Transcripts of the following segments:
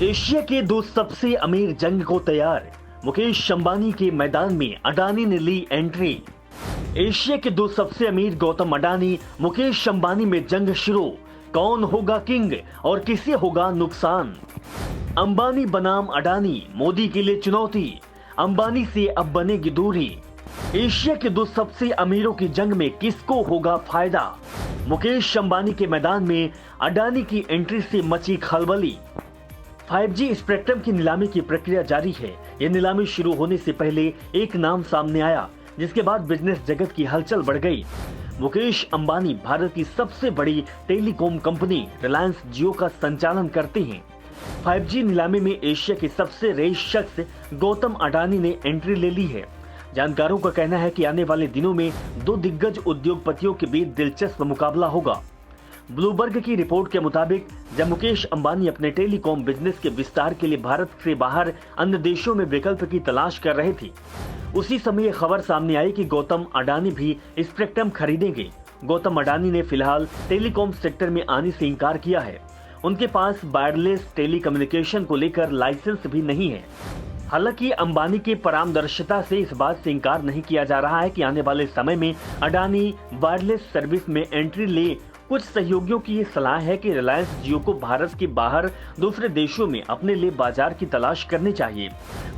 Asia के दो सबसे अमीर जंग को तैयार, मुकेश अंबानी के मैदान में अडानी ने ली एंट्री। एशिया के दो सबसे अमीर गौतम अडानी, मुकेश अंबानी में जंग शुरू। कौन होगा किंग और किसे होगा नुकसान? अंबानी बनाम अडानी, मोदी के लिए चुनौती। अंबानी से अब बनेगी दूरी। एशिया के दो सबसे अमीरों की जंग में किसको होगा फायदा? मुकेश अंबानी के मैदान में अडानी की एंट्री से मची खलबली। 5G स्पेक्ट्रम की नीलामी की प्रक्रिया जारी है। यह नीलामी शुरू होने से पहले एक नाम सामने आया, जिसके बाद बिजनेस जगत की हलचल बढ़ गई। मुकेश अंबानी भारत की सबसे बड़ी टेलीकॉम कंपनी रिलायंस जियो का संचालन करते हैं। 5G नीलामी में एशिया के सबसे रईस शख्स गौतम अडानी ने एंट्री ले ली है। जानकारों का कहना है कि आने वाले दिनों में दो दिग्गज उद्योगपतियों के बीच दिलचस्प मुकाबला होगा। ब्लूमबर्ग की रिपोर्ट के मुताबिक जब मुकेश अंबानी अपने टेलीकॉम बिजनेस के विस्तार के लिए भारत से बाहर अन्य देशों में विकल्प की तलाश कर रहे थे, उसी समय यह खबर सामने आई कि गौतम अडानी भी स्पेक्ट्रम खरीदेंगे। गौतम अडानी ने फिलहाल टेलीकॉम सेक्टर में आने से इनकार किया है। उनके पास वायरलेस टेलीकम्युनिकेशन को लेकर लाइसेंस भी नहीं है। हालांकि अंबानी की परामर्शदा से इस बात से इनकार नहीं किया जा रहा है कि आने वाले समय में अडानी वायरलेस सर्विस में एंट्री ले। कुछ सहयोगियों की ये सलाह है कि रिलायंस जियो को भारत के बाहर दूसरे देशों में अपने लिए बाजार की तलाश करनी चाहिए।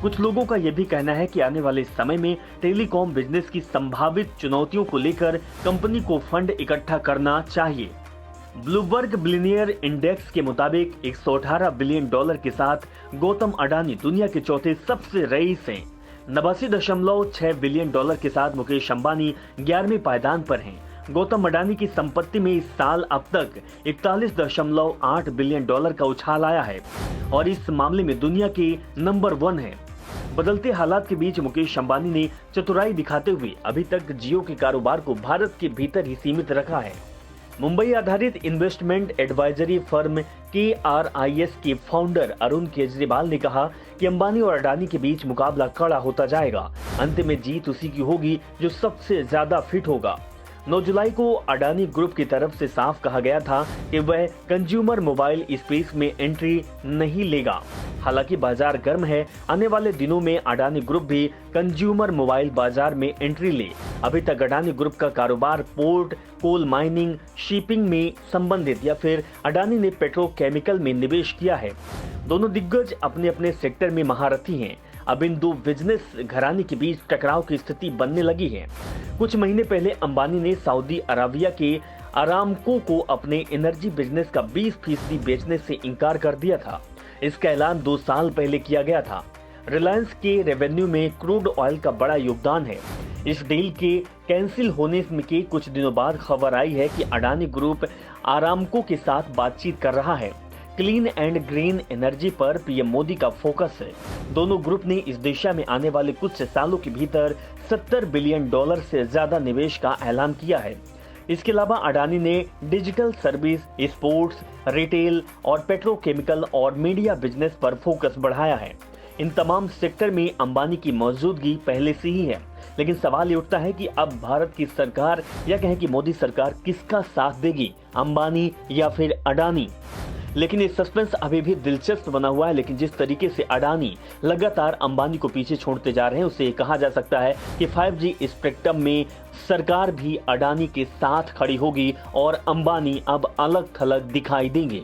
कुछ लोगों का यह भी कहना है कि आने वाले समय में टेलीकॉम बिजनेस की संभावित चुनौतियों को लेकर कंपनी को फंड इकट्ठा करना चाहिए। ब्लूमबर्ग बिलियनियर इंडेक्स के मुताबिक $118 बिलियन के साथ गौतम अडानी दुनिया के चौथे सबसे रईस हैं। 89.6 बिलियन के साथ मुकेश अंबानी 11वें पायदान पर हैं। गौतम अडानी की संपत्ति में इस साल अब तक 41.8 बिलियन का उछाल आया है और इस मामले में दुनिया के नंबर 1 है। बदलते हालात के बीच मुकेश अंबानी ने चतुराई दिखाते हुए अभी तक जियो के कारोबार को भारत के भीतर ही सीमित रखा है। मुंबई आधारित इन्वेस्टमेंट एडवाइजरी फर्म KRIS के फाउंडर अरुण केजरीवाल ने कहा कि अंबानी और अडानी के बीच मुकाबला कड़ा होता जाएगा। अंत में जीत उसी की होगी जो सबसे ज्यादा फिट होगा। 9 जुलाई को अडानी ग्रुप की तरफ से साफ कहा गया था कि वह कंज्यूमर मोबाइल स्पेस में एंट्री नहीं लेगा। हालांकि बाजार गर्म है, आने वाले दिनों में अडानी ग्रुप भी कंज्यूमर मोबाइल बाजार में एंट्री ले। अभी तक अडानी ग्रुप का कारोबार पोर्ट, कोल माइनिंग, शिपिंग में संबंधित या फिर अडानी ने पेट्रोकेमिकल में निवेश किया है। दोनों दिग्गज अपने अपने सेक्टर में महारथी हैं। अब इन दो बिजनेस घराने के बीच टकराव की स्थिति बनने लगी है। कुछ महीने पहले अंबानी ने सऊदी अरेबिया के अरामको को अपने एनर्जी बिजनेस का 20% बेचने से इनकार कर दिया था। इसका ऐलान 2 साल पहले किया गया था। रिलायंस के रेवेन्यू में क्रूड ऑयल का बड़ा योगदान है। इस डील के कैंसिल होने के कुछ दिनों बाद खबर आई है कि अडानी ग्रुप अरामको के साथ बातचीत कर रहा है। क्लीन एंड ग्रीन एनर्जी पर पीएम मोदी का फोकस है। दोनों ग्रुप ने इस दिशा में आने वाले कुछ सालों के भीतर $70 बिलियन से ज्यादा निवेश का ऐलान किया है। इसके अलावा अडानी ने डिजिटल सर्विस, स्पोर्ट्स, रिटेल और पेट्रोकेमिकल और मीडिया बिजनेस पर फोकस बढ़ाया है। इन तमाम सेक्टर में अंबानी की मौजूदगी पहले से ही है, लेकिन सवाल ये उठता है कि अब भारत की सरकार या कहें कि मोदी सरकार किसका साथ देगी, अंबानी या फिर अडानी? लेकिन ये सस्पेंस अभी भी दिलचस्प बना हुआ है। लेकिन जिस तरीके से अडानी लगातार अंबानी को पीछे छोड़ते जा रहे हैं, उससे कहा जा सकता है कि 5G स्पेक्ट्रम में सरकार भी अडानी के साथ खड़ी होगी और अंबानी अब अलग थलग दिखाई देंगे।